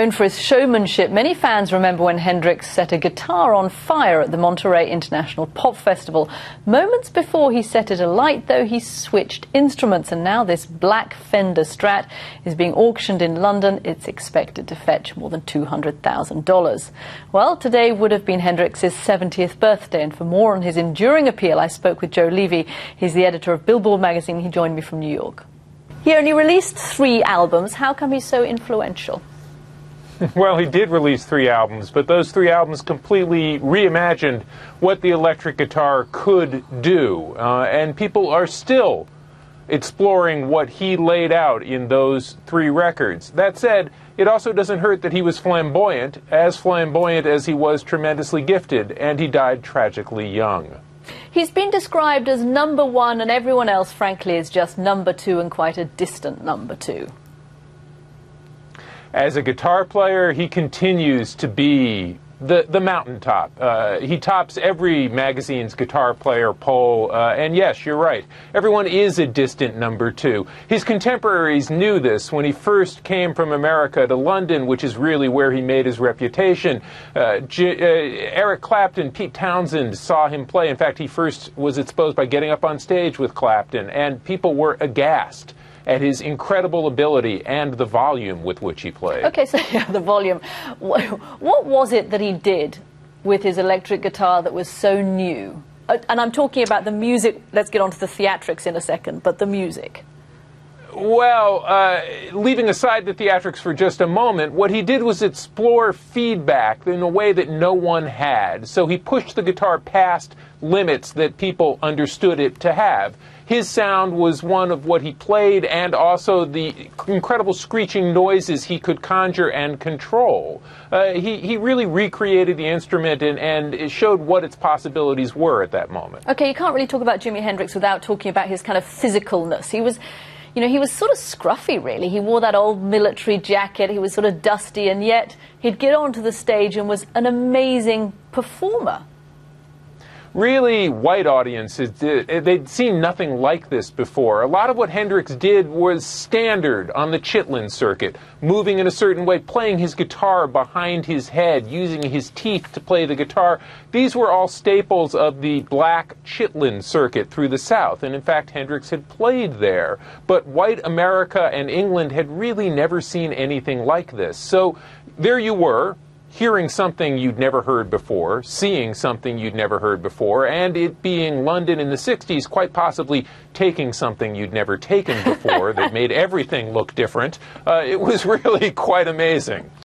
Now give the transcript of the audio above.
Known for his showmanship, many fans remember when Hendrix set a guitar on fire at the Monterey International Pop Festival. Moments before he set it alight, though, he switched instruments, and now this black Fender Strat is being auctioned in London. It's expected to fetch more than $200,000. Well, today would have been Hendrix's 70th birthday, and for more on his enduring appeal, I spoke with Levy. He's the editor of Billboard Magazine. He joined me from New York. He only released 3 albums. How come he's so influential? Well, he did release 3 albums, but those 3 albums completely reimagined what the electric guitar could do. And people are still exploring what he laid out in those 3 records. That said, it also doesn't hurt that he was flamboyant as he was tremendously gifted, and he died tragically young. He's been described as #1, and everyone else, frankly, is just #2 and quite a distant #2. As a guitar player, he continues to be the mountaintop. He tops every magazine's guitar player poll, and yes, you're right, everyone is a distant #2. His contemporaries knew this when he first came from America to London, which is really where he made his reputation. Eric Clapton, Pete Townsend saw him play. In fact, he first was exposed by getting up on stage with Clapton, and people were aghast at his incredible ability and the volume with which he played. Okay, so the volume. What was it that he did with his electric guitar that was so new? And I'm talking about the music. Let's get on to the theatrics in a second, but the music. Well, leaving aside the theatrics for just a moment, what he did was explore feedback in a way that no one had. So he pushed the guitar past limits that people understood it to have. His sound was one of what he played and also the incredible screeching noises he could conjure and control. He really recreated the instrument and it showed what its possibilities were at that moment. Okay, you can't really talk about Jimi Hendrix without talking about his kind of physicalness. He was sort of scruffy, really. He wore that old military jacket. He was sort of dusty, and yet he'd get onto the stage and was an amazing performer. Really, white audiences, they'd seen nothing like this before. A lot of what Hendrix did was standard on the Chitlin circuit, moving in a certain way, playing his guitar behind his head, using his teeth to play the guitar. These were all staples of the black Chitlin circuit through the South, and in fact, Hendrix had played there. But white America and England had really never seen anything like this. So there you were, hearing something you'd never heard before, seeing something you'd never heard before, and it being London in the 60s, quite possibly taking something you'd never taken before that made everything look different. It was really quite amazing.